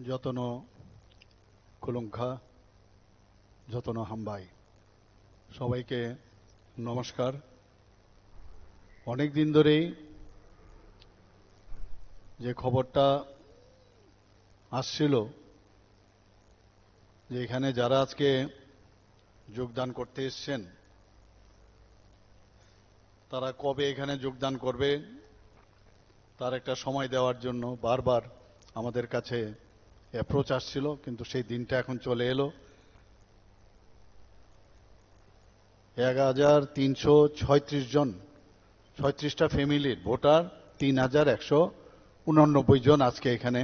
যতন কুলুঙ্খা যতন হাম্বাই সবাইকে নমস্কার। অনেক দিন ধরেই যে খবরটা আসছিল যে এখানে যারা আজকে যোগদান করতে এসেছেন তারা কবে এখানে যোগদান করবে তার একটা সময় দেওয়ার জন্য বারবার আমাদের কাছে অ্যাপ্রোচ আসছিল, কিন্তু সেই দিনটা এখন চলে এলো। 1336 জন 36টা ফ্যামিলির ভোটার 3189 জন আজকে এখানে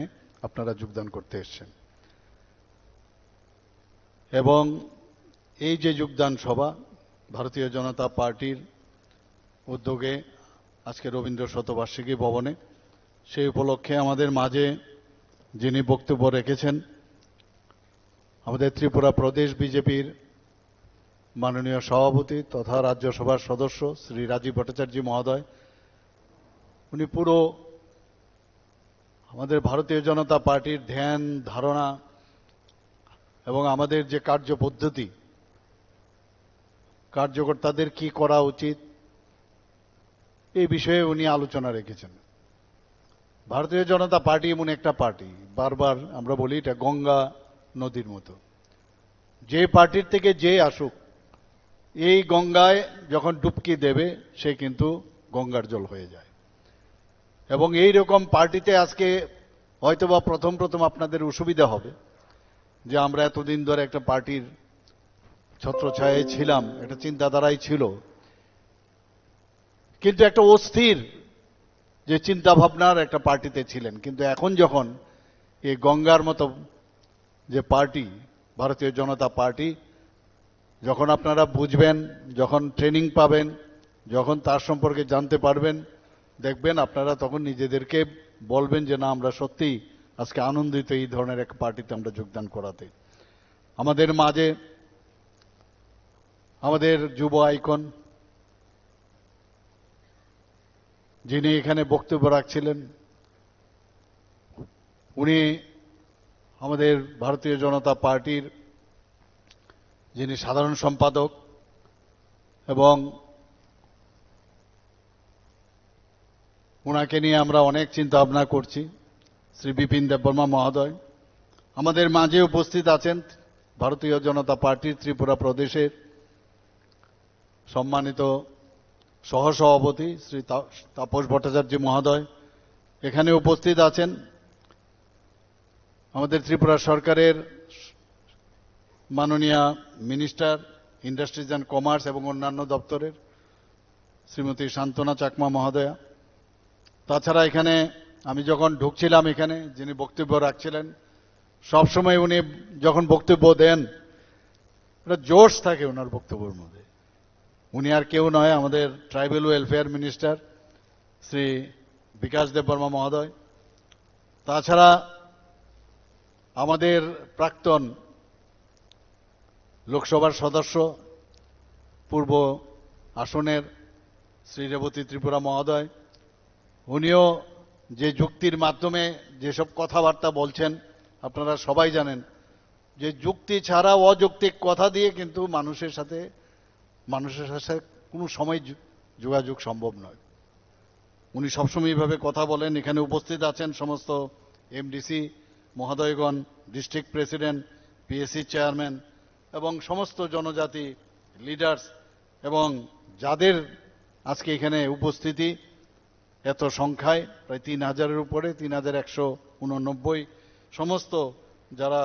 আপনারা যোগদান করতে এসেছেন। এবং এই যে যোগদান সভা ভারতীয় জনতা পার্টির উদ্যোগে আজকে রবীন্দ্র শতবার্ষিকী ভবনে, সেই উপলক্ষে আমাদের মাঝে যিনি বক্তব্য রেখেছেন আমাদের ত্রিপুরা প্রদেশ বিজেপির মাননীয় সভাপতি তথা রাজ্যসভার সদস্য শ্রী রাজীব ভট্টাচার্য মহোদয়, উনি পুরো আমাদের ভারতীয় জনতা পার্টির ধ্যান ধারণা এবং আমাদের যে কার্যপদ্ধতি, কার্যকর্তাদের কি করা উচিত এই বিষয়ে উনি আলোচনা রেখেছেন। ভারতীয় জনতা পার্টি এমন একটা পার্টি, বারবার আমরা বলি এটা গঙ্গা নদীর মতো, যে পার্টির থেকে যে আসুক এই গঙ্গায় যখন ডুবকি দেবে সে কিন্তু গঙ্গার জল হয়ে যায়। এবং এই রকম পার্টিতে আজকে হয়তোবা প্রথম প্রথম আপনাদের অসুবিধা হবে যে আমরা এতদিন ধরে একটা পার্টির ছত্রছায়ায় ছিলাম, একটা চিন্তাধারাই ছিল, কিন্তু একটা অস্থির যে চিন্তা ভাবনার একটা পার্টিতে ছিলেন। কিন্তু এখন যখন এই গঙ্গার মতো যে পার্টি ভারতীয় জনতা পার্টি, যখন আপনারা বুঝবেন, যখন ট্রেনিং পাবেন, যখন তার সম্পর্কে জানতে পারবেন, দেখবেন আপনারা তখন নিজেদেরকে বলবেন যে না, আমরা সত্যি আজকে আনন্দিত এই ধরনের এক পার্টিতে আমরা যোগদান করাতে। আমাদের মাঝে আমাদের যুব আইকন যিনি এখানে বক্তব্য রাখছিলেন, উনি আমাদের ভারতীয় জনতা পার্টির যিনি সাধারণ সম্পাদক এবং ওনাকে নিয়ে আমরা অনেক চিন্তা ভাবনা করছি, শ্রী বিপিন দেববর্মা মহোদয় আমাদের মাঝে উপস্থিত আছেন। ভারতীয় জনতা পার্টির ত্রিপুরা প্রদেশের সম্মানিত সহসভাপতি শ্রী তাপস ভট্টাচার্য মহোদয় এখানে উপস্থিত আছেন। আমাদের ত্রিপুরা সরকারের মাননীয় মিনিস্টার ইন্ডাস্ট্রিজ অ্যান্ড কমার্স এবং অন্যান্য দপ্তরের শ্রীমতী শান্তনা চাকমা মহোদয়া। তাছাড়া এখানে আমি যখন ঢুকছিলাম এখানে যিনি বক্তব্য রাখছিলেন, সবসময় উনি যখন বক্তব্য দেন একটা জোশ থাকে ওনার বক্তব্যের মধ্যে। উনি আর কেউ নয়, আমাদের ট্রাইবেল ওয়েলফেয়ার মিনিস্টার শ্রী বিকাশ দেববর্মা মহোদয়। তাছাড়া আমাদের প্রাক্তন লোকসভার সদস্য পূর্ব আসনের শ্রী রেবতী ত্রিপুরা মহোদয়, উনিও যে যুক্তির মাধ্যমে যেসব কথাবার্তা বলছেন আপনারা সবাই জানেন যে যুক্তি ছাড়া অযৌক্তিক কথা দিয়ে কিন্তু মানুষের সাথে কোনো সময় যোগাযোগ সম্ভব নয়। উনি সবসময় এইভাবে কথা বলেন। এখানে উপস্থিত আছেন সমস্ত এমডিসি মহোদয়গণ, ডিস্ট্রিক্ট প্রেসিডেন্ট, পিএসসি চেয়ারম্যান এবং সমস্ত জনজাতি লিডার্স, এবং যাদের আজকে এখানে উপস্থিতি এত সংখ্যায় প্রায় 3000-এর উপরে, 3189 সমস্ত যারা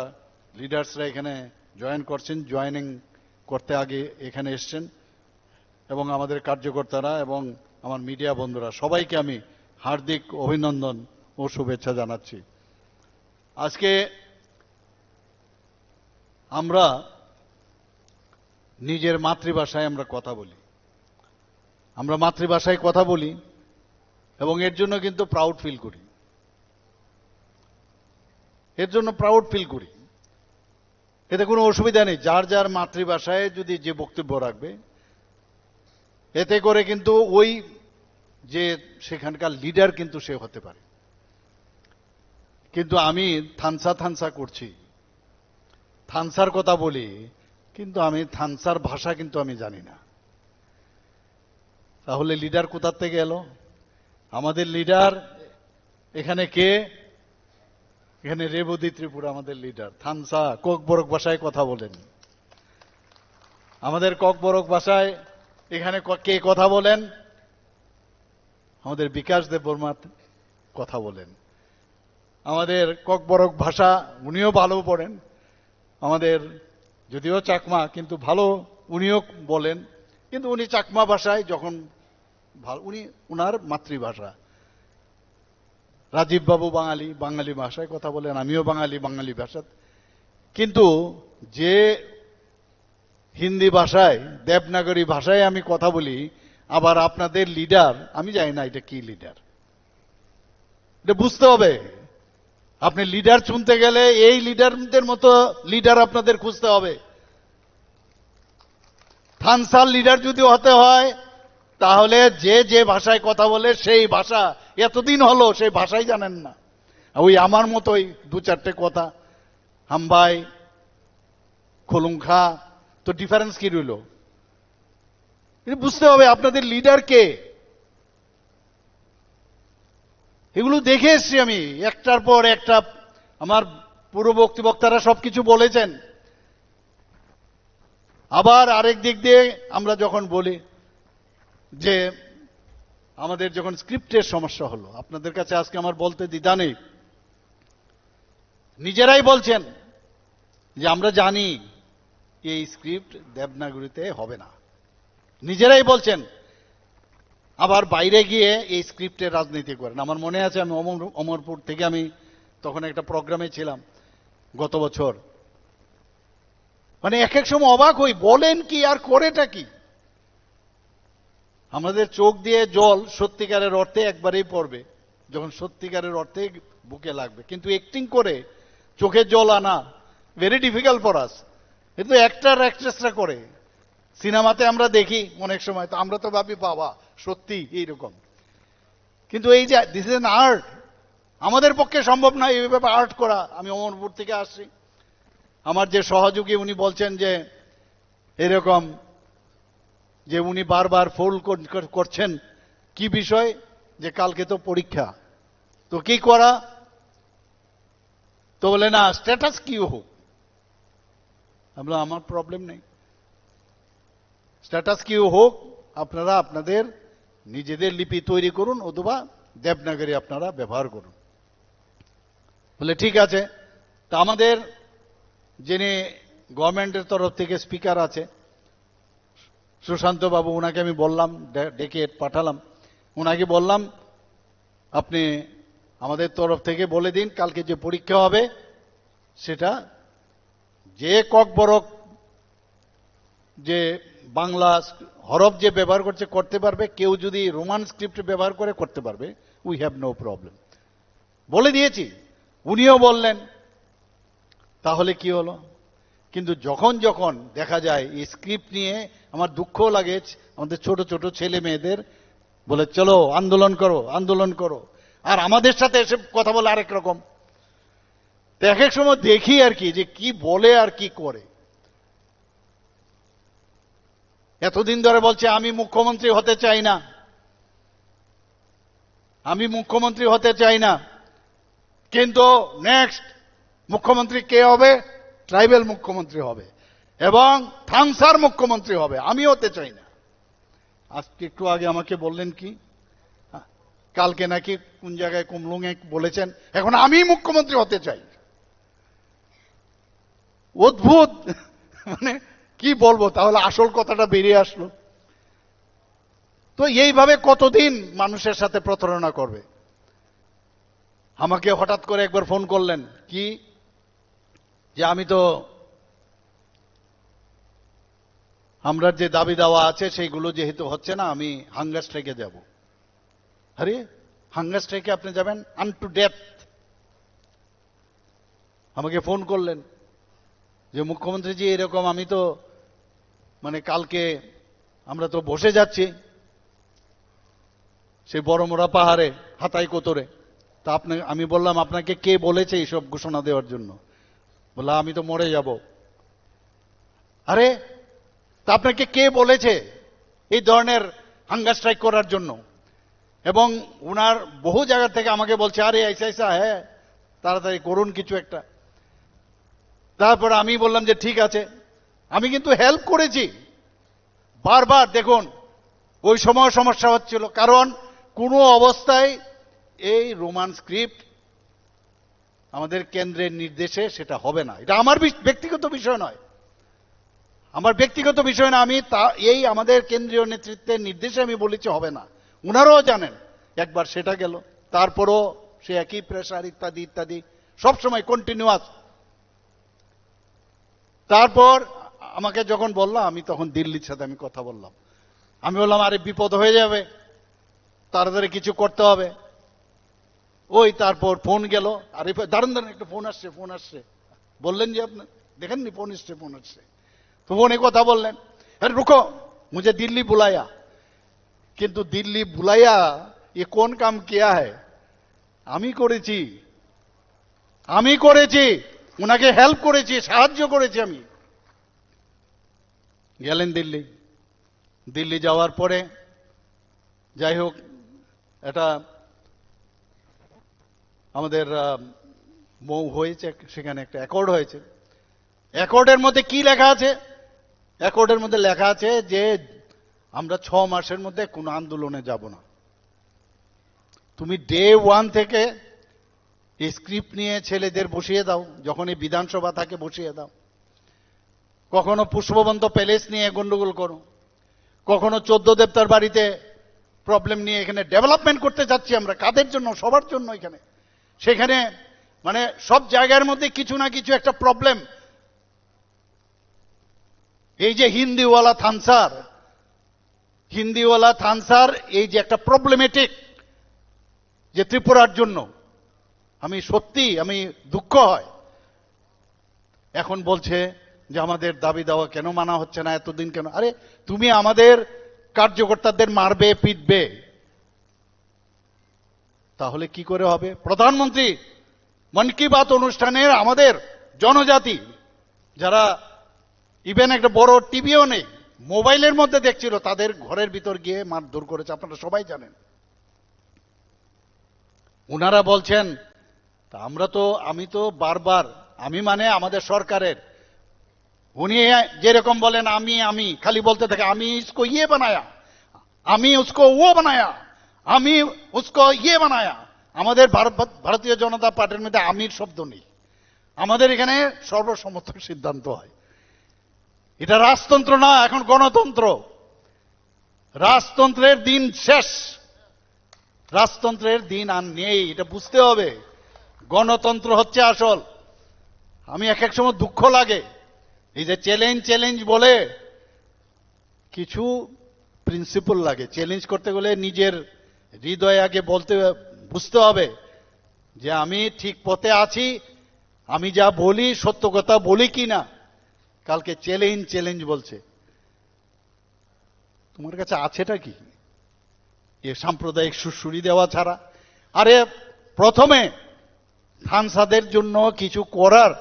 লিডার্সরা এখানে জয়েন করছেন, জয়েনিং করতে আগে এখানে এসছেন, এবং আমাদের কার্যকর্তারা এবং আমার মিডিয়া বন্ধুরা, সবাইকে আমি হার্দিক অভিনন্দন ও শুভেচ্ছা জানাচ্ছি। আজকে আমরা নিজের মাতৃভাষায় আমরা কথা বলি, আমরা মাতৃভাষায় কথা বলি এবং এর জন্য কিন্তু প্রাউড ফিল করি, এর জন্য প্রাউড ফিল করি। এতে কোনো অসুবিধা নেই, যার যার মাতৃভাষায় যদি যে বক্তব্য রাখবে, এতে করে কিন্তু ওই যে সেখানকার লিডার কিন্তু সে হতে পারে। কিন্তু আমি থানসা থানসা করছি, থানসার কথা বলি, কিন্তু আমি থানসার ভাষা কিন্তু আমি জানি না। তাহলে লিডার কোথার থেকে এলো? আমাদের লিডার এখানে কে? এখানে রেবতী ত্রিপুরা আমাদের লিডার। থানসা কোকবরক ভাষায় কথা বলেন। আমাদের কোকবরক ভাষায় এখানে কে কথা বলেন? আমাদের বিকাশ দেববর্মা কথা বলেন। আমাদের কোকবরক ভাষা উনিও ভালো পড়েন, আমাদের যদিও চাকমা কিন্তু ভালো উনিও বলেন, কিন্তু উনি চাকমা ভাষায় যখন উনি উনার মাতৃভাষা। রাজীব বাবু বাঙালি, বাঙালি ভাষায় কথা বলেন, আমিও বাঙালি, বাঙালি ভাষা। কিন্তু যে হিন্দি ভাষায়, দেবনাগরী ভাষায় আমি কথা বলি, আবার আপনাদের লিডার, আমি জানি না এটা কি লিডার। এটা বুঝতে হবে। আপনি লিডার চুনতে গেলে এই লিডারদের মতো লিডার আপনাদের খুঁজতে হবে। থানসার লিডার যদি হতে হয় তাহলে যে যে ভাষায় কথা বলে সেই ভাষা, এতদিন হলো সেই ভাষাই জানেন না। ওই আমার মতোই দু চারটে কথা, হামবাই খোলুংখা, তো ডিফারেন্স কি রইল? বুঝতে হবে আপনাদের লিডার কে। এগুলো দেখে এসছি আমি একটার পর একটা। আমার পূর্ববর্তী বক্তারা সবকিছু বলেছেন। আবার আরেক দিক দিয়ে আমরা যখন বলি যে আমাদের যখন স্ক্রিপ্টের সমস্যা হলো, আপনাদের কাছে আজকে আমার বলতে দ্বিধা নেই, নিজেরাই বলছেন যে আমরা জানি এই স্ক্রিপ্ট দেবনাগরীতে হবে না, নিজেরাই বলছেন। আবার বাইরে গিয়ে এই স্ক্রিপ্টের রাজনীতি করেন। আমার মনে আছে আমি অমরপুর থেকে আমি তখন একটা প্রোগ্রামে ছিলাম গত বছর। মানে এক এক সময় অবাক হই, বলেন কি আর করেটা কি। আমাদের চোখ দিয়ে জল সত্যিকারের অর্থে একবারেই পড়বে যখন সত্যিকারের অর্থে বুকে লাগবে, কিন্তু অ্যাক্টিং করে চোখের জল আনা ভেরি ডিফিকাল্ট ফর আস। কিন্তু অ্যাক্টর অ্যাক্ট্রেসরা করে। সিনেমাতে আমরা দেখি অনেক সময়, তো আমরা তো ভাবি বাবা সত্যি এইরকম। কিন্তু এই যে দিস ইজ এন আর্ট, আমাদের পক্ষে সম্ভব নয় এইভাবে আর্ট করা। আমি অমরপুর থেকে আসছি, আমার যে সহযোগী উনি বলছেন যে এরকম যে উনি বারবার ফোন করছেন কি বিষয়, যে কালকে তো পরীক্ষা, তো কি করা, তো বলে না স্ট্যাটাস কি হোক। আমরা আমার প্রবলেম নেই, স্ট্যাটাস কি হোক, আপনারা আপনাদের নিজেদের লিপি তৈরি করুন অথবা দেবনাগরী আপনারা ব্যবহার করুন। বলে ঠিক আছে। তা আমাদের যিনি গভর্নমেন্টের তরফ থেকে স্পিকার আছে সুশান্ত বাবু, ওনাকে আমি বললাম, ডেকে পাঠালাম, ওনাকে বললাম আপনি আমাদের তরফ থেকে বলে দিন কালকে যে পরীক্ষা হবে সেটা যে ককবরক যে বাংলা হরফ যে ব্যবহার করছে করতে পারবে, কেউ যদি রোমান স্ক্রিপ্ট ব্যবহার করে করতে পারবে, উই হ্যাভ নো প্রবলেম। বলে দিয়েছি, উনিও বললেন। তাহলে কি হলো? কিন্তু যখন যখন দেখা যায় এই স্ক্রিপ্ট নিয়ে আমার দুঃখ লাগে, আমাদের ছোট ছোট ছেলে মেয়েদের বলে চলো আন্দোলন করো আন্দোলন করো, আর আমাদের সাথে এসে কথা বলে আরেক রকম। তো এক এক সময় দেখি আর কি যে কি বলে আর কি করে। এতদিন ধরে বলছে আমি মুখ্যমন্ত্রী হতে চাই না, আমি মুখ্যমন্ত্রী হতে চাই না, কিন্তু নেক্সট মুখ্যমন্ত্রী কে হবে? ট্রাইবেল মুখ্যমন্ত্রী হবে এবং থানসার মুখ্যমন্ত্রী হবে, আমি হতে চাই না। আজকে একটু আগে আমাকে বললেন কি কালকে নাকি কোন জায়গায় কুমলুঙে বলেছেন এখন আমি মুখ্যমন্ত্রী হতে চাই। অদ্ভুত, মানে কি বলবো। তাহলে আসল কথাটা বেরিয়ে আসলো। তো এইভাবে কতদিন মানুষের সাথে প্রতারণা করবে? আমাকে হঠাৎ করে একবার ফোন করলেন কি যে আমি তো আমরা যে দাবি দেওয়া আছে সেইগুলো যেহেতু হচ্ছে না আমি হাঙ্গার স্ট্রাইকে যাব। আরে হাঙ্গার স্ট্রাইকে আপনি যাবেন? আনটু ডেথ। আমাকে ফোন করলেন যে মুখ্যমন্ত্রীজি এরকম, আমি তো মানে কালকে আমরা তো বসে যাচ্ছি সেই বড়মোড়া পাহাড়ে হাতাই কোতরে, তা আমি বললাম, আপনাকে কে বলেছে এইসব ঘোষণা দেওয়ার জন্য? বললাম, আমি তো মরে যাব। আরে, তা আপনাকে কে বলেছে এই ধরনের হাঙ্গার স্ট্রাইক করার জন্য? এবং উনার বহু জায়গা থেকে আমাকে বলছে, আরে ऐसा ऐसा হ্যাঁ, তাড়াতাড়ি করুন কিছু একটা। তারপর আমি বললাম যে ঠিক আছে, আমি কিন্তু হেল্প করেছি বারবার। দেখুন, ওই সময় সমস্যা হচ্ছিল, কারণ কোনো অবস্থায় এই রোমান স্ক্রিপ্ট আমাদের কেন্দ্রের নির্দেশে সেটা হবে না। এটা আমার ব্যক্তিগত বিষয় নয়, আমার ব্যক্তিগত বিষয় না। আমি এই আমাদের কেন্দ্রীয় নেতৃত্বের নির্দেশে আমি বলেছি হবে না, উনারাও জানেন। একবার সেটা গেল, তারপরও সে একই প্রেসার ইত্যাদি ইত্যাদি সবসময় কন্টিনিউয়াস। তারপর আমাকে যখন বললাম, আমি তখন দিল্লির সাথে আমি কথা বললাম। আমি বললাম, আরে বিপদ হয়ে যাবে, তাড়াতাড়ি কিছু করতে হবে। ওই তারপর ফোন গেল, আরে দাঁড়ান দাঁড়ান, একটা ফোন আসছে, ফোন আসছে। বললেন যে আপনি দেখেননি ফোন আসছে, ফোন আসছে। তো ফোনে কথা বললেন, আরে রুকো, মুঝে দিল্লি বুলায়া। কিন্তু দিল্লি বুলাইয়া ये कौन काम किया है? আমি করেছি, আমি করেছি, উনাকে হেল্প করেছি, সাহায্য করেছি আমি। গেলেন দিল্লি। দিল্লি যাওয়ার পরে যাই হোক, এটা আমাদের মৌ হয়েছে, সেখানে একটা অ্যাকর্ড হয়েছে। অ্যাকর্ডের মধ্যে কি লেখা আছে? অ্যাকর্ডের মধ্যে লেখা আছে যে আমরা 6 মাসের মধ্যে কোনো আন্দোলনে যাব না। তুমি ডে 1 থেকে এই স্ক্রিপ্ট নিয়ে ছেলেদের বসিয়ে দাও, যখন এই বিধানসভা থাকে বসিয়ে দাও। কখনো পুষ্পবন্ত প্যালেস নিয়ে গন্ডগোল করো, কখনো 14 দেবতার বাড়িতে প্রবলেম নিয়ে এখানে ডেভেলপমেন্ট করতে যাচ্ছি আমরা, কাদের জন্য? সবার জন্য। এখানে সেখানে মানে সব জায়গার মধ্যে কিছু না কিছু একটা প্রবলেম। এই যে হিন্দিওয়ালা থানসার, হিন্দিওয়ালা থানসার এই যে একটা প্রবলেমেটিক যে ত্রিপুরার জন্য, আমি সত্যি আমি দুঃখ হয়। এখন বলছে যে আমাদের দাবি দাওয়া কেন মানা হচ্ছে না, এতদিন কেন? আরে তুমি আমাদের কার্যকর্তাদের মারবে, পিটবে, তাহলে কি করে হবে? প্রধানমন্ত্রী মন কি বাত অনুষ্ঠানের আমাদের জনজাতি যারা ইভেন একটা বড় টিভিও নেই, মোবাইলের মধ্যে দেখছিল, তাদের ঘরের ভিতর গিয়ে মারধর করেছে, আপনারা সবাই জানেন। উনারা বলছেন, আমরা তো, আমি তো বারবার, আমি মানে আমাদের সরকারের, উনি যেরকম বলেন আমি খালি বলতে থাকে, আমি ইসকো ইয়ে বানায়া, আমি উসকো ও বানায়া, আমি উসকো ইয়ে বানায়া। আমাদের ভারতীয় জনতা পার্টির মধ্যে আমির শব্দ নেই, আমাদের এখানে সর্বসম্মত সিদ্ধান্ত হয়। এটা রাজতন্ত্র না, এখন গণতন্ত্র। রাজতন্ত্রের দিন শেষ, রাজতন্ত্রের দিন আর নেই, এটা বুঝতে হবে। গণতন্ত্র হচ্ছে আসল। আমি এক এক সময় দুঃখ লাগে, এই যে চ্যালেঞ্জ চ্যালেঞ্জ বলে কিছু প্রিন্সিপাল লাগে। চ্যালেঞ্জ করতে গেলে নিজের হৃদয়ে আগে বুঝতে হবে যে আমি ঠিক পথে আছি, আমি যা বলি সত্য কথা বলি কি না। কালকে চ্যালেঞ্জ চ্যালেঞ্জ বলছে, তোমার কাছে আছেটা কি? এ সাম্প্রদায়িক সুরসুরি দেওয়া ছাড়া। আরে প্রথমে থানসাদের জন্য কিছু করার,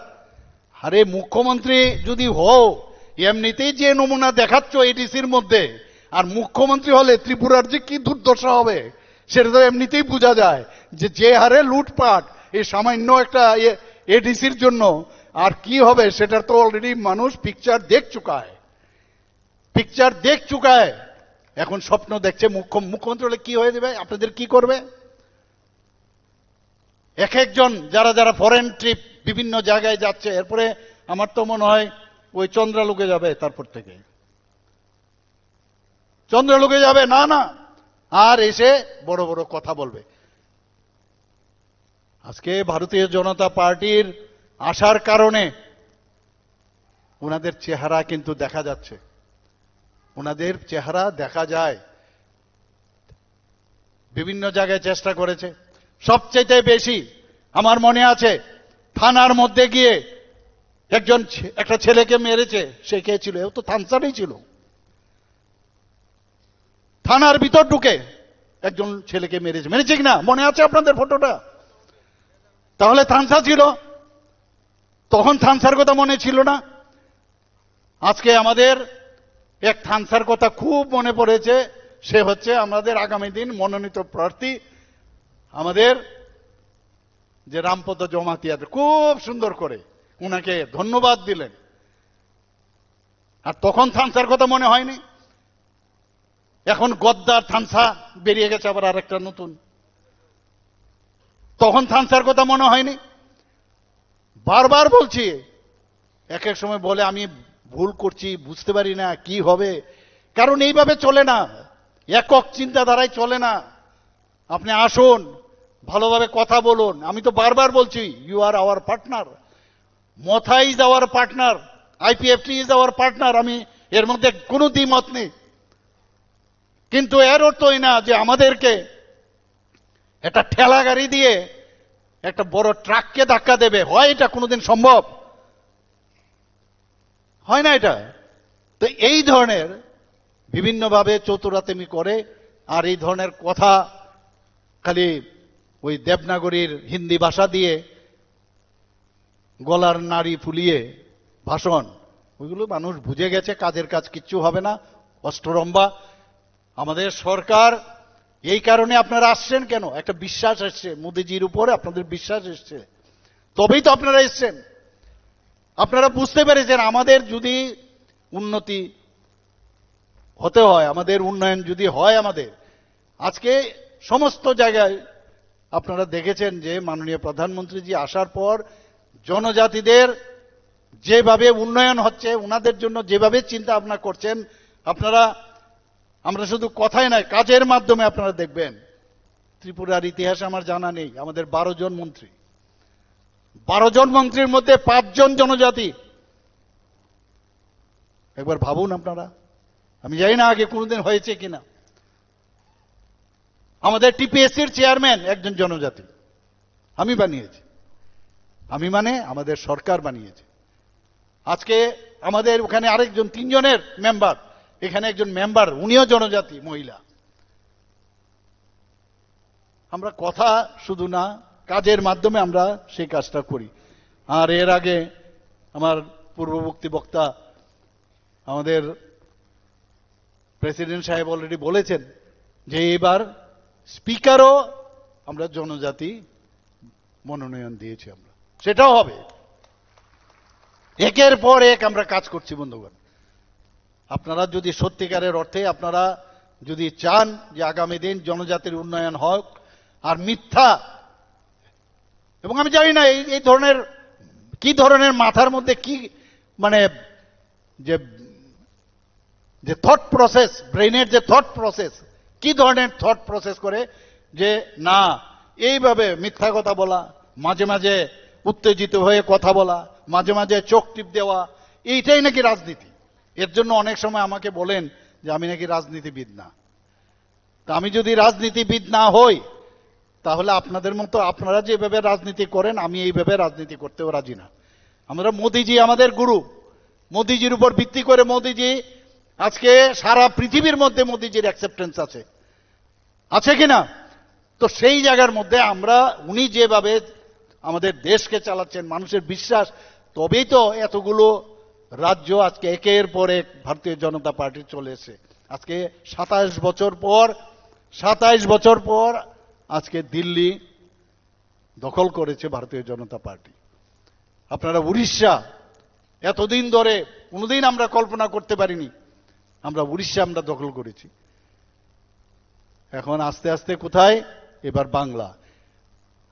আরে মুখ্যমন্ত্রী যদি হও, এমনিতেই যে নমুনা দেখাচ্ছ এডিসির মধ্যে, আর মুখ্যমন্ত্রী হলে ত্রিপুরার যে কি দুর্দশা হবে সেটা তো এমনিতেই বোঝা যায়। যে হারে লুটপাট এই সামান্য একটা এডিসির জন্য, আর কি হবে সেটা তো অলরেডি মানুষ পিকচার দেখ চুকা হয়, পিকচার দেখ চুকা হয়। এখন স্বপ্ন দেখছে মুখ্যমন্ত্রী হলে কি হয়ে যাবে, আপনাদের কি করবে? এক একজন যারা যারা ফরেন ট্রিপ বিভিন্ন জায়গায় যাচ্ছে, এরপরে আমার তো মনে হয় ওই চন্দ্রালোকে যাবে, তারপর থেকে চন্দ্রালোকে যাবে, না না, আর এসে বড় বড় কথা বলবে। আজকে ভারতীয় জনতা পার্টির আসার কারণে ওনাদের চেহারা কিন্তু দেখা যাচ্ছে, ওনাদের চেহারা দেখা যায়। বিভিন্ন জায়গায় চেষ্টা করেছে, সবচেয়ে বেশি আমার মনে আছে থানার মধ্যে গিয়ে একটা ছেলেকে মেরেছে। সে কে ছিল? ও তো থানসারই ছিল। থানার ভিতর ঢুকে একজন ছেলেকে মেরেছে, মেরেছে কিনা মনে আছে আপনাদের ফটোটা? তাহলে থানসা ছিল, তখন থানসার কথা মনে ছিল না? আজকে আমাদের এক থানসার কথা খুব মনে পড়েছে, সে হচ্ছে আমাদের আগামী দিন মনোনীত প্রার্থী আমাদের যে রামপদ জমাতিয়া, খুব সুন্দর করে উনাকে ধন্যবাদ দিলেন। আর তখন থানসার কথা মনে হয়নি? এখন গদ্দার থানসা বেরিয়ে গেছে আবার আরেকটা নতুন, তখন থানসার কথা মনে হয়নি? বারবার বলছি, এক এক সময় বলে আমি ভুল করছি, বুঝতে পারি না কি হবে, কারণ এইভাবে চলে না, একক চিন্তাধারায় চলে না। আপনি আসুন, ভালোভাবে কথা বলুন। আমি তো বারবার বলছি, you are our partner, Motha is our partner, IPFT is our partner, আমি এর মধ্যে কোনো দ্বিমত নেই। কিন্তু এর অর্থই না যে আমাদেরকে একটা ঠেলা গাড়ি দিয়ে একটা বড় ট্রাককে ধাক্কা দেবে। হয় এটা কোনোদিন সম্ভব? হয় না এটা। তো এই ধরনের বিভিন্নভাবে চতুরাতেমি করে, আর এই ধরনের কথা খালি ওই দেবনাগরীর হিন্দি ভাষা দিয়ে গলার নাড়ি ফুলিয়ে ভাষণ, ওইগুলো মানুষ বুঝে গেছে, কাজের কাজ কিচ্ছু হবে না, অষ্টরম্বা। আমাদের সরকার, এই কারণে আপনারা আসছেন কেন? একটা বিশ্বাস এসছে মোদিজির উপরে, আপনাদের বিশ্বাস এসছে, তবেই তো আপনারা এসছেন। আপনারা বুঝতে পেরেছেন আমাদের যদি উন্নতি হতে হয়, আমাদের উন্নয়ন যদি হয়, আমাদের আজকে সমস্ত জায়গায় আপনারা দেখেছেন যে মাননীয় প্রধানমন্ত্রীজি আসার পর জনজাতিদের যেভাবে উন্নয়ন হচ্ছে, ওনাদের জন্য যেভাবে চিন্তা ভাবনা করছেন আপনারা, আমরা শুধু কথাই নয়, কাজের মাধ্যমে আপনারা দেখবেন। ত্রিপুরার ইতিহাস আমার জানা নেই, আমাদের 12 জন মন্ত্রী, 12 জন মন্ত্রীর মধ্যে 5 জন জনজাতি। একবার ভাবুন আপনারা, আমি জানি না আগে কোনোদিন হয়েছে কিনা। আমাদের টিপিএসসির চেয়ারম্যান একজন জনজাতি, আমি বানিয়েছি, আমি মানে আমাদের সরকার বানিয়েছে। আজকে আমাদের ওখানে আরেকজন, 3 জনের মেম্বার, এখানে একজন মেম্বার, উনিও জনজাতি মহিলা। আমরা কথা শুধু না, কাজের মাধ্যমে আমরা সেই কাজটা করি। আর এর আগে আমার পূর্ববর্তী বক্তা আমাদের প্রেসিডেন্ট সাহেব অলরেডি বলেছেন যে এবার স্পিকারও আমরা জনজাতি মনোনয়ন দিয়েছি, আমরা সেটাও হবে। একের পর এক আমরা কাজ করছি বন্ধুগণ। আপনারা যদি সত্যিকারের অর্থে আপনারা যদি চান যে আগামী দিন জনজাতির উন্নয়ন হোক, আর মিথ্যা, এবং আমি জানি না এই ধরনের কি ধরনের মাথার মধ্যে কি মানে যে থট প্রসেস, ব্রেইনের যে থট প্রসেস, কি ধরনের থট প্রসেস করে যে না এইভাবে মিথ্যা কথা বলা, মাঝে মাঝে উত্তেজিত হয়ে কথা বলা, মাঝে মাঝে চোখ টিপ দেওয়া, এইটাই নাকি রাজনীতি। এর জন্য অনেক সময় আমাকে বলেন যে আমি নাকি রাজনীতিবিদ না। তা আমি যদি রাজনীতিবিদ না হই, তাহলে আপনাদের মতো আপনারা যেভাবে রাজনীতি করেন আমি এইভাবে রাজনীতি করতেও রাজি না। আমরা মোদিজি আমাদের গুরু, মোদিজির উপর ভিত্তি করে মোদিজি আজকে সারা পৃথিবীর মধ্যে মোদিজির অ্যাকসেপ্টেন্স আছে, আছে কিনা? তো সেই জায়গার মধ্যে আমরা, উনি যেভাবে আমাদের দেশকে চালাচ্ছেন, মানুষের বিশ্বাস, তবেই তো এতগুলো রাজ্য আজকে একের পর এক ভারতীয় জনতা পার্টি চলে এসে আজকে 27 বছর পর আজকে দিল্লি দখল করেছে ভারতীয় জনতা পার্টি। আপনারা উড়িষ্যা, এতদিন ধরে কোনোদিন আমরা কল্পনা করতে পারিনি, আমরা উড়িষ্যা আমরা দখল করেছি। এখন আস্তে আস্তে কোথায়? এবার বাংলা।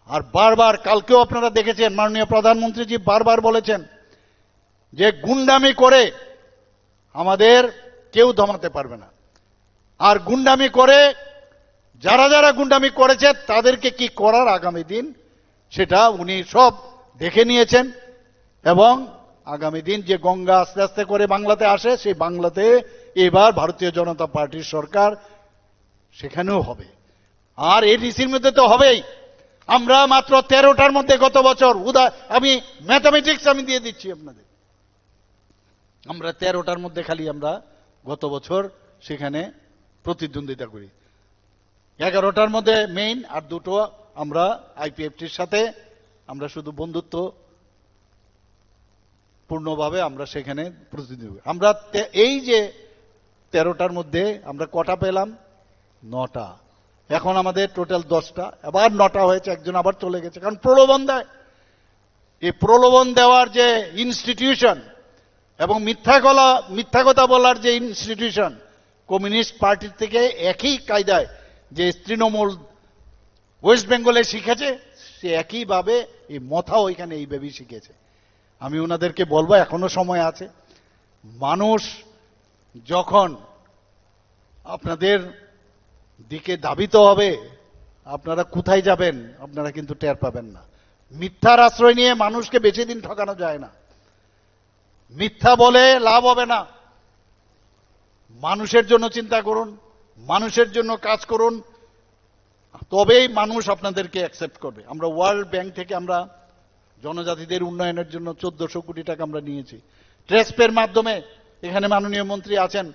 আর বারবার, কালকেও আপনারা দেখেছেন মাননীয় প্রধানমন্ত্রীজি বারবার বলেছেন যে গুন্ডামি করে আমাদের কেউ দমাতে পারবে না। আর গুন্ডামি করে যারা যারা গুন্ডামি করেছে তাদেরকে কি করার আগামী দিন সেটা উনি সব দেখে নিয়েছেন। এবং আগামী দিন যে গঙ্গা আস্তে আস্তে করে বাংলাতে আসে, সেই বাংলাতে এবার ভারতীয় জনতা পার্টির সরকার সেখানেও হবে। আর এডিসির মধ্যে তো হবেই। আমরা মাত্র 13টার মধ্যে গত বছর, আমি ম্যাথামেটিক্স আমি দিয়ে দিচ্ছি আপনাদের, আমরা 13টার মধ্যে খালি আমরা গত বছর সেখানে প্রতিদ্বন্দ্বিতা করি। 11টার মধ্যে মেইন, আর 2টো আমরা আইপিএফটির সাথে আমরা শুধু বন্ধুত্ব পূর্ণভাবে আমরা সেখানে প্রতিনিধি। আমরা এই যে 13টার মধ্যে আমরা কটা পেলাম? 9টা। এখন আমাদের টোটাল 10টা, আবার 9টা হয়েছে, একজন আবার চলে গেছে, কারণ প্রলোভন দেয়। এই প্রলোভন দেওয়ার যে ইনস্টিটিউশন এবং মিথ্যা কথা বলার যে ইনস্টিটিউশন কমিউনিস্ট পার্টির থেকে একই কায়দায় যে তৃণমূল ওয়েস্ট বেঙ্গলে শিখেছে, সে একইভাবে এই মথাও এখানে এইভাবেই শিখেছে। আমি ওনাদেরকে বলবো এখনো সময় আছে। মানুষ যখন আপনাদের দিকে ধাবিত হবে, আপনারা কোথায় যাবেন আপনারা কিন্তু টের পাবেন না। মিথ্যার আশ্রয় নিয়ে মানুষকে বেশি দিন ঠকানো যায় না। মিথ্যা বলে লাভ হবে না। মানুষের জন্য চিন্তা করুন, মানুষের জন্য কাজ করুন, তবেই মানুষ আপনাদেরকে অ্যাকসেপ্ট করবে। আমরা ওয়ার্ল্ড ব্যাংক থেকে আমরা জনজাতিদের উন্নয়নের জন্য 1400 কোটি টাকা আমরা নিয়েছি। ট্রেসপের মাধ্যমে, এখানে মাননীয় মন্ত্রী আছেন,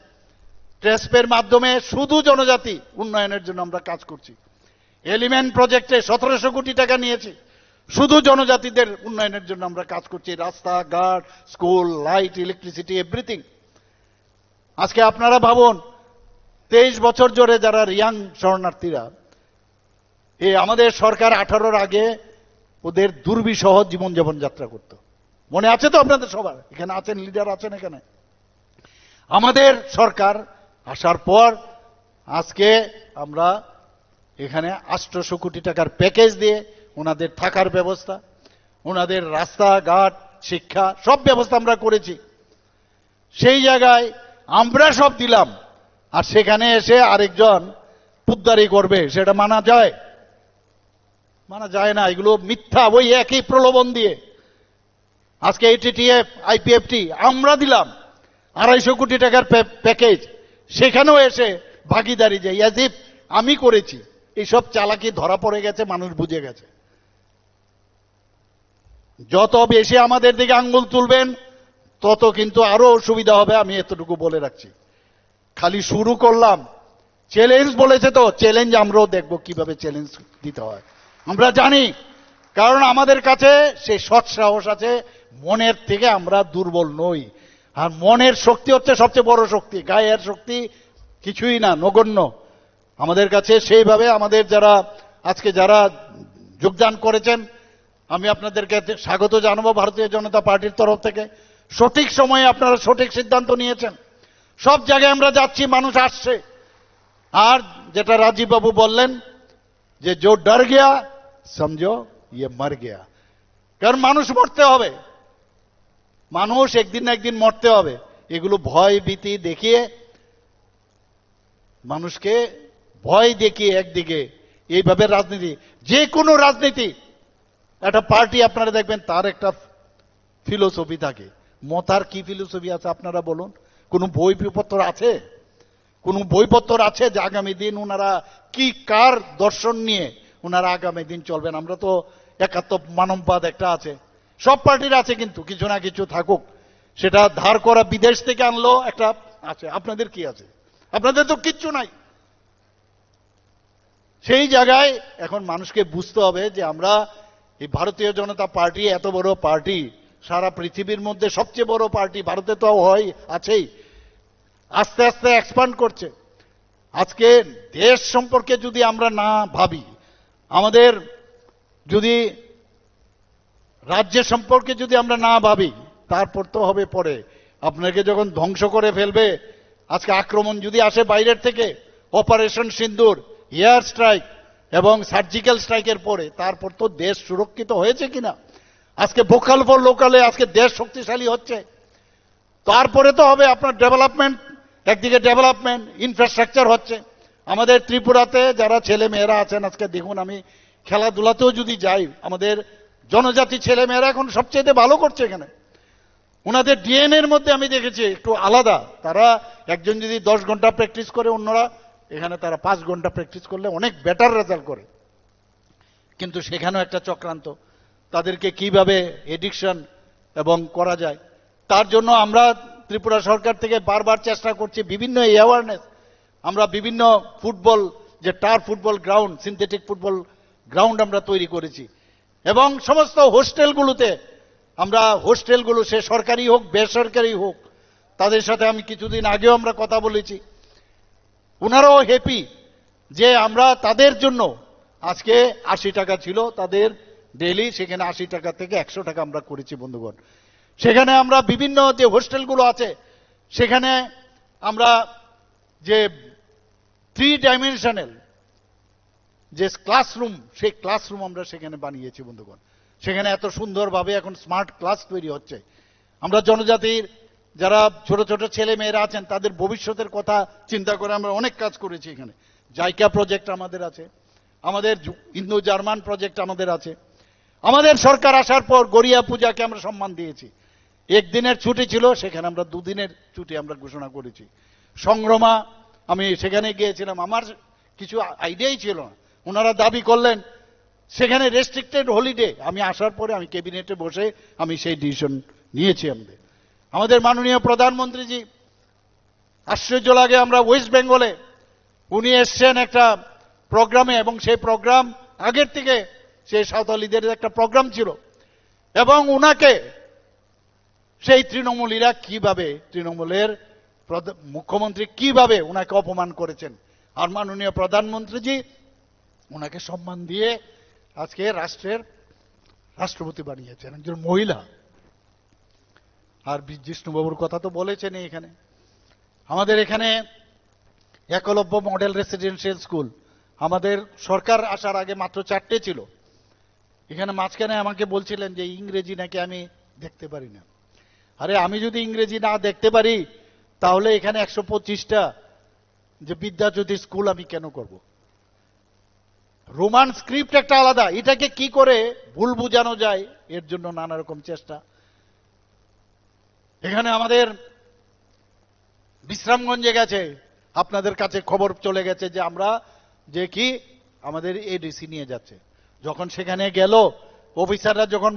ট্রেসপের মাধ্যমে শুধু জনজাতি উন্নয়নের জন্য আমরা কাজ করছি। এলিমেন্ট প্রজেক্টে 1700 কোটি টাকা নিয়েছি, শুধু জনজাতিদের উন্নয়নের জন্য আমরা কাজ করছি। রাস্তাঘাট, স্কুল, লাইট, ইলেকট্রিসিটি, এভরিথিং। আজকে আপনারা ভাবুন, 23 বছর ধরে যারা রিয়াং শরণার্থীরা, আমাদের সরকার 18-র আগে ওদের দুর্বিষহ জীবনযাপন যাত্রা করত। মনে আছে তো আপনাদের সবার? এখানে আছেন, লিডার আছেন এখানে। আমাদের সরকার আসার পর আজকে আমরা এখানে 800 কোটি টাকার প্যাকেজ দিয়ে ওনাদের থাকার ব্যবস্থা, ওনাদের রাস্তাঘাট, শিক্ষা, সব ব্যবস্থা আমরা করেছি। সেই জায়গায় আমরা সব দিলাম, আর সেখানে এসে আরেকজন পুদ্দারি করবে, সেটা মানা যায়? মানা যায় না। এগুলো মিথ্যা, ওই একই প্রলোভন দিয়ে। আজকে এটিটিএফ, আইপিএফটি আমরা দিলাম 250 কোটি টাকার প্যাকেজ, সেখানেও এসে ভাগিদারি যায়, অ্যাজ ইফ আমি করেছি। এইসব চালাকি ধরা পড়ে গেছে, মানুষ বুঝে গেছে। যত বেশি আমাদের দিকে আঙ্গুল তুলবেন তত কিন্তু আরো অসুবিধা হবে, আমি এতটুকু বলে রাখছি। খালি শুরু করলাম, চ্যালেঞ্জ বলেছে তো, চ্যালেঞ্জ আমরাও দেখব কিভাবে চ্যালেঞ্জ দিতে হয়। আমরা জানি, কারণ আমাদের কাছে সেই সৎ সাহস আছে। মনের থেকে আমরা দুর্বল নই, আর মনের শক্তি হচ্ছে সবচেয়ে বড় শক্তি। গায়ের শক্তি কিছুই না, নগণ্য আমাদের কাছে। সেইভাবে আমাদের যারা আজকে যারা যোগদান করেছেন, আমি আপনাদেরকে স্বাগত জানাবো ভারতীয় জনতা পার্টির তরফ থেকে। সঠিক সময়ে আপনারা সঠিক সিদ্ধান্ত নিয়েছেন। সব জায়গায় আমরা যাচ্ছি, মানুষ আসছে। আর যেটা রাজীব বাবু বললেন যে জো ডর গিয়া সমঝো ইয়ে মর গিয়া, কারণ মানুষ মরতে হবে, মানুষ একদিন না একদিন মরতে হবে। এগুলো ভয় ভীতি দেখিয়ে, মানুষকে ভয় দেখিয়ে একদিকে এইভাবে রাজনীতি, যে কোনো রাজনীতি, একটা পার্টি আপনারা দেখবেন তার একটা ফিলোসফি থাকে। মতার কি ফিলোসফি আছে আপনারা বলুন? কোনো বইপত্র আছে? কোন বইপত্র আছে যে আগামী দিন ওনারা কি, কার দর্শন নিয়ে ওনারা আগামী দিন চলবেন? আমরা তো একাত্ম মানববাদ একটা আছে, সব পার্টির আছে, কিন্তু কিছু না কিছু থাকুক। সেটা ধার করা বিদেশ থেকে আনলো একটা আছে। আপনাদের কি আছে? আপনাদের তো কিচ্ছু নাই। সেই জায়গায় এখন মানুষকে বুঝতে হবে যে আমরা এই ভারতীয় জনতা পার্টি এত বড় পার্টি, সারা পৃথিবীর মধ্যে সবচেয়ে বড় পার্টি, ভারতে তো হয় আছেই, আস্তে আস্তে এক্সপান্ড করছে। আজকে দেশ সম্পর্কে যদি আমরা না ভাবি, আমাদের যদি রাজ্যের সম্পর্কে যদি আমরা না ভাবি, তারপর তো হবে পরে। আপনাকে যখন ধ্বংস করে ফেলবে, আজকে আক্রমণ যদি আসে বাইরের থেকে, অপারেশন সিন্দুর, এয়ার স্ট্রাইক এবং সার্জিক্যাল স্ট্রাইকের পরে, তারপর তো দেশ সুরক্ষিত হয়েছে কিনা? আজকে ভোকাল ফর লোকালে আজকে দেশ শক্তিশালী হচ্ছে। তারপরে তো হবে আপনার ডেভেলপমেন্ট, একদিকে ডেভেলপমেন্ট, ইনফ্রাস্ট্রাকচার হচ্ছে। আমাদের ত্রিপুরাতে যারা ছেলে মেয়েরা আছেন, আজকে দেখুন, আমি খেলাধুলাতেও যদি যাই, আমাদের জনজাতি ছেলে মেয়েরা এখন সবচেয়ে ভালো করছে এখানে। ওনাদের ডিএনএ এর মধ্যে আমি দেখেছি একটু আলাদা। তারা একজন যদি 10 ঘন্টা প্র্যাকটিস করে, অন্যরা এখানে তারা 5 ঘন্টা প্র্যাকটিস করলে অনেক বেটার রেজাল্ট করে। কিন্তু সেখানেও একটা চক্রান্ত, তাদেরকে কিভাবে এডিকশন এবং করা যায়, তার জন্য আমরা ত্রিপুরা সরকার থেকে বারবার চেষ্টা করছি বিভিন্ন অ্যাওয়ারনেস। আমরা বিভিন্ন ফুটবল, যে turf football ground, synthetic football ground আমরা তৈরি করেছি। এবং সমস্ত হোস্টেলগুলোতে আমরা হোস্টেলগুলো সে সরকারি হোক বেসরকারি হোক তাদের সাথে আমি কিছুদিন আগেও আমরা কথা বলেছি, ওনারাও হ্যাপি যে আমরা তাদের জন্য আজকে 80 টাকা ছিল তাদের ডেইলি, সেখানে 80 টাকা থেকে 100 টাকা আমরা করেছি বন্ধুগণ। সেখানে আমরা বিভিন্ন যে হোস্টেলগুলো আছে সেখানে আমরা যে 3 ডাইমেনশনাল যে ক্লাসরুম, সেই ক্লাসরুম আমরা সেখানে বানিয়েছি বন্ধুগণ। সেখানে এত সুন্দরভাবে এখন স্মার্ট ক্লাস তৈরি হচ্ছে। আমরা জনজাতির যারা ছোট ছোট ছেলে মেয়েরা আছেন তাদের ভবিষ্যতের কথা চিন্তা করে আমরা অনেক কাজ করেছি। এখানে জাইকা প্রজেক্ট আমাদের আছে, আমাদের ইন্দো জার্মান প্রজেক্ট আমাদের আছে। আমাদের সরকার আসার পর গড়িয়া পূজাকে আমরা সম্মান দিয়েছি। 1 দিনের ছুটি ছিল, সেখানে আমরা 2 দিনের ছুটি আমরা ঘোষণা করেছি। সংগ্রামা আমি সেখানে গিয়েছিলাম, আমার কিছু আইডিয়াই ছিল না, ওনারা দাবি করলেন সেখানে রেস্ট্রিক্টেড হলিডে। আমি আসার পরে আমি ক্যাবিনেটে বসে আমি সেই ডিসিশন নিয়েছি। আমাদের মাননীয় প্রধানমন্ত্রীজি আশ্চর্য লাগে, আমরা ওয়েস্ট বেঙ্গলে উনি এসছেন একটা প্রোগ্রামে, এবং সেই প্রোগ্রাম আগের থেকে সেই সাঁওতালিদের একটা প্রোগ্রাম ছিল, এবং উনাকে সেই তৃণমূলীরা কিভাবে, তৃণমূলের মুখ্যমন্ত্রী কিভাবে উনাকে অপমান করেছেন, আর মাননীয় প্রধানমন্ত্রীজি ওনাকে সম্মান দিয়ে আজকে রাষ্ট্রের রাষ্ট্রপতি বানিয়েছেন, একজন মহিলা। আর জিষ্ণুবাবুর কথা তো বলেছেন এখানে। আমাদের এখানে একলব্য মডেল রেসিডেন্সিয়াল স্কুল আমাদের সরকার আসার আগে মাত্র 4টে ছিল। এখানে মাঝখানে আমাকে বলছিলেন যে ইংরেজি নাকি আমি দেখতে পারি না। আরে আমি যদি ইংরেজি না দেখতে পারি তাহলে এখানে 125টা যে বিদ্যাজ্যোতি স্কুল আমি কেন করব? রোমান স্ক্রিপ্ট একটা আলাদা, এটাকে কি করে ভুল বুঝানো যায় এর জন্য নানা রকম চেষ্টা। এখানে আমাদের বিশ্রামগঞ্জে গেছে, আপনাদের কাছে খবর চলে গেছে যে আমরা যে কি আমাদের এডিসি নিয়ে যাচ্ছে। যখন সেখানে গেল অফিসাররা যখন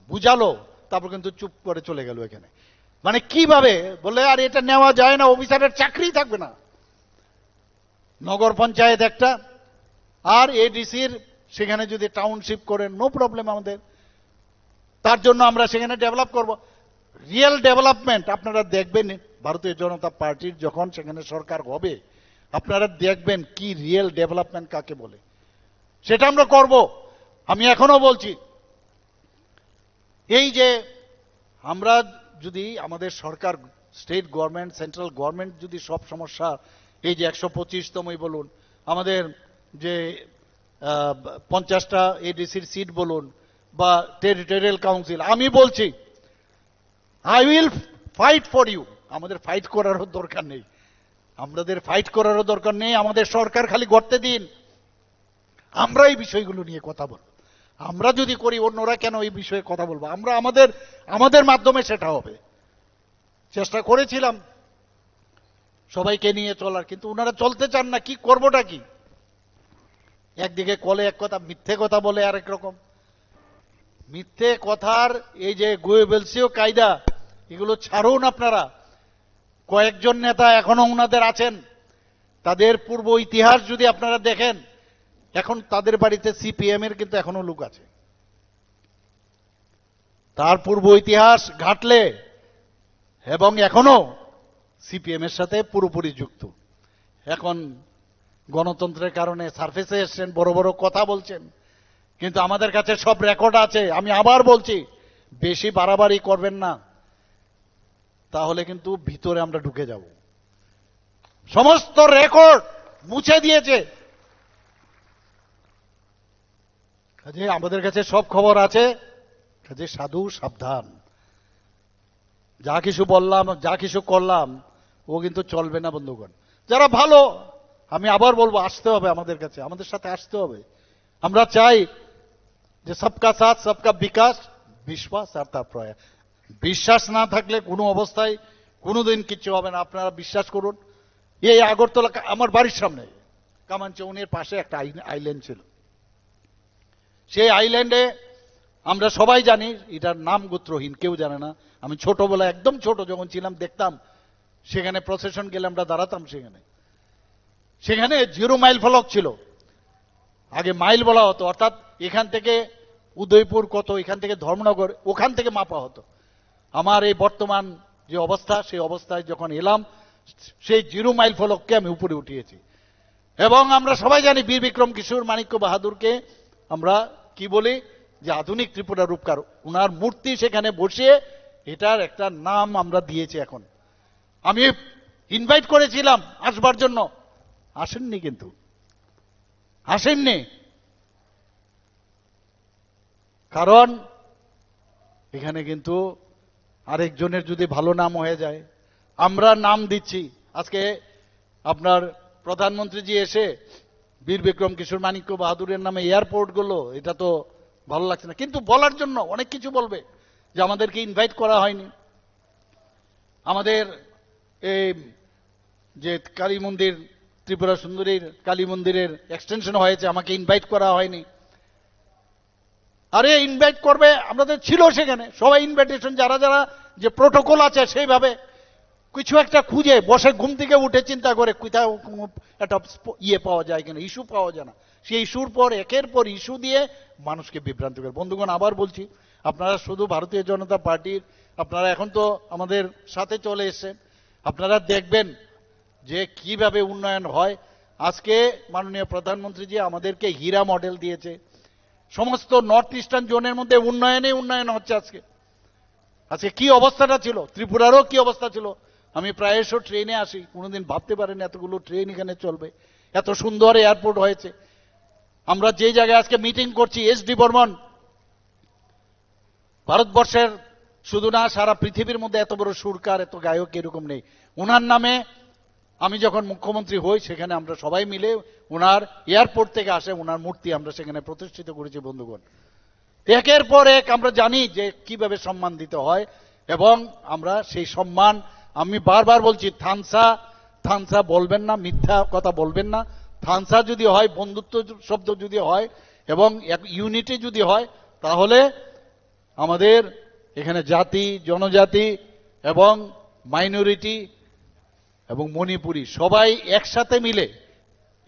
বুঝালো তারপর কিন্তু চুপ করে চলে গেল। এখানে মানে কিভাবে বলে, আর এটা নেওয়া যায় না, অফিসারের চাকরি থাকবে না। নগর পঞ্চায়েত একটা আর এডিসির সেখানে যদি টাউনশিপ করেন নো প্রবলেম আমাদের, তার জন্য আমরা সেখানে ডেভেলপ করব। রিয়েল ডেভেলপমেন্ট আপনারা দেখবেন ভারতীয় জনতা পার্টির যখন সেখানে সরকার হবে, আপনারা দেখবেন কি রিয়েল ডেভেলপমেন্ট কাকে বলে, সেটা আমরা করব। আমি এখনো বলছি এই যে আমরা যদি আমাদের সরকার, স্টেট গভর্নমেন্ট, সেন্ট্রাল গভর্নমেন্ট যদি সব সমস্যা এই যে 125তমই বলুন, আমাদের যে 50টা এডিসির সিট বলুন বা টেরিটোরিয়াল কাউন্সিল, আমি বলছি I will fight for you. আমাদের ফাইট করারও দরকার নেই, আমাদের ফাইট করারও দরকার নেই। আমাদের সরকার খালি গড়তে দিন, আমরা এই বিষয়গুলো নিয়ে কথা বলবো। আমরা যদি করি অন্যরা কেন এই বিষয়ে কথা বলবো? আমরা আমাদের মাধ্যমে সেটা হবে। চেষ্টা করেছিলাম সবাইকে নিয়ে চলার, কিন্তু ওনারা চলতে চান না। কি করবোটা কি? একদিকে কলে এক কথা, মিথ্যে কথা বলে আরেক রকম। মিথ্যে কথার এই যে গোয়েবেলসীয় কায়দা, এগুলো ছাড়ুন আপনারা। কয়েকজন নেতা এখনো ওনাদের আছেন, তাদের পূর্ব ইতিহাস যদি আপনারা দেখেন, এখন তাদের বাড়িতে সিপিএম এর কিন্তু এখনো লোক আছে। তার পূর্ব ইতিহাস ঘাটলে এবং এখনো সিপিএম এর সাথে পুরোপুরি যুক্ত। এখন গণতন্ত্রের কারণে সারফেসে এসছেন, বড় বড় কথা বলছেন, কিন্তু আমাদের কাছে সব রেকর্ড আছে। আমি আবার বলছি, বেশি বাড়াবাড়ি করবেন না, তাহলে কিন্তু ভিতরে আমরা ঢুকে যাব। সমস্ত রেকর্ড মুছে দিয়েছে, কাজে আমাদের কাছে সব খবর আছে। কাজে সাধু সাবধান, যা কিছু বললাম, যা কিছু করলাম ও কিন্তু চলবে না বন্ধুগণ। যারা ভালো, আমি আবার বলবো, আসতে হবে আমাদের কাছে, আমাদের সাথে আসতে হবে। আমরা চাই যে সবকা সাথ সবকা বিকাশ, বিশ্বাস আর তার প্রয়াস। বিশ্বাস না থাকলে কোনো অবস্থায় কোনোদিন কিচ্ছু হবে না। আপনারা বিশ্বাস করুন, এই আগরতলা আমার বাড়ির সামনে কামানচৌনির পাশে একটা আইল্যান্ড ছিল। সেই আইল্যান্ডে আমরা সবাই জানি, এটার নাম গোত্রহীন, কেউ জানে না। আমি ছোটবেলায় একদম ছোট যখন ছিলাম দেখতাম, সেখানে প্রসেশন গেলে আমরা দাঁড়াতাম সেখানে 0 মাইল ফলক ছিল, আগে মাইল বলা হতো। অর্থাৎ এখান থেকে উদয়পুর কত, এখান থেকে ধর্মনগর, ওখান থেকে মাপা হতো। আমার এই বর্তমান যে অবস্থা, সেই অবস্থায় যখন এলাম, সেই 0 মাইল ফলককে আমি উপরে উঠিয়েছি। এবং আমরা সবাই জানি বীর বিক্রম কিশোর মাণিক্য বাহাদুরকে আমরা কি বলি, যে আধুনিক ত্রিপুরা রূপকার। উনার মূর্তি সেখানে বসিয়ে এটার একটা নাম আমরা দিয়েছি। এখন আমি ইনভাইট করেছিলাম আসবার জন্য, আসেননি, কিন্তু আসেননি, কারণ এখানে কিন্তু আরেকজনের যদি ভালো নাম হয়ে যায়, আমরা নাম দিচ্ছি। আজকে আপনার প্রধানমন্ত্রীজি এসে বীর বিক্রম কিশোর মাণিক্য বাহাদুরের নামে এয়ারপোর্ট গুলো, এটা তো ভালো লাগছে না। কিন্তু বলার জন্য অনেক কিছু বলবে, যে আমাদেরকে ইনভাইট করা হয়নি, আমাদের এই যে কালী মন্দির, ত্রিপুরা সুন্দরীর কালী মন্দিরের এক্সটেনশন হয়েছে, আমাকে ইনভাইট করা হয়নি। আরে ইনভাইট করবে, আমাদের ছিল সেখানে সবাই ইনভাইটেশন, যারা যারা যে প্রোটোকল আছে সেইভাবে কিছু একটা খুঁজে বসে, ঘুম থেকে উঠে চিন্তা করে কোথাও একটা ইয়ে পাওয়া যায় কিনা, ইস্যু পাওয়া যায় না। সেই ইস্যুর পর একের পর ইস্যু দিয়ে মানুষকে বিভ্রান্ত করে। বন্ধুগণ, আবার বলছি, আপনারা শুধু ভারতীয় জনতা পার্টির, আপনারা এখন তো আমাদের সাথে চলে এসেছেন, আপনারা দেখবেন যে কিভাবে উন্নয়ন হয়। আজকে মাননীয় প্রধানমন্ত্রীজি আমাদেরকে হীরা মডেল দিয়েছে। সমস্ত নর্থ ইস্টার্ন জোনের মধ্যে উন্নয়ন হচ্ছে। আজকে আজকে কি অবস্থাটা ছিল, ত্রিপুরারও কি অবস্থা ছিল। আমি প্রায়শ ট্রেনে আসি, কোনোদিন ভাবতে পারিনি এতগুলো ট্রেন এখানে চলবে, এত সুন্দর এয়ারপোর্ট হয়েছে। আমরা যে জায়গায় আজকে মিটিং করছি, এসডি বর্মন, ভারতবর্ষের শুধু না, সারা পৃথিবীর মধ্যে এত বড় সুরকার, এত গায়ক এরকম নেই। ওনার নামে আমি যখন মুখ্যমন্ত্রী হই, সেখানে আমরা সবাই মিলে ওনার এয়ারপোর্ট থেকে আসে ওনার মূর্তি আমরা সেখানে প্রতিষ্ঠিত করেছি। বন্ধুগণ, একের পর এক আমরা জানি যে কিভাবে সম্মান দিতে হয়, এবং আমরা সেই সম্মান, আমি বারবার বলছি, থানসা বলবেন না, মিথ্যা কথা বলবেন না। থানসা যদি হয়, বন্ধুত্ব শব্দ যদি হয়, এবং ইউনিটি যদি হয়, তাহলে আমাদের এখানে জাতি, জনজাতি এবং মাইনরিটি এবং মণিপুরী সবাই একসাথে মিলে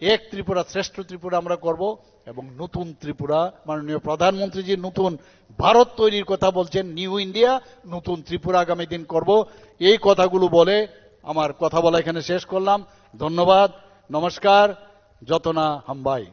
এক ত্রিপুরা, শ্রেষ্ঠ ত্রিপুরা আমরা করব। এবং নতুন ত্রিপুরা, মাননীয় প্রধানমন্ত্রীজি নতুন ভারত তৈরির কথা বলছেন, নিউ ইন্ডিয়া, নতুন ত্রিপুরা আগামী দিন করব। এই কথাগুলো বলে আমার কথা বলা এখানে শেষ করলাম। ধন্যবাদ, নমস্কার, যতনা হাম্বাই।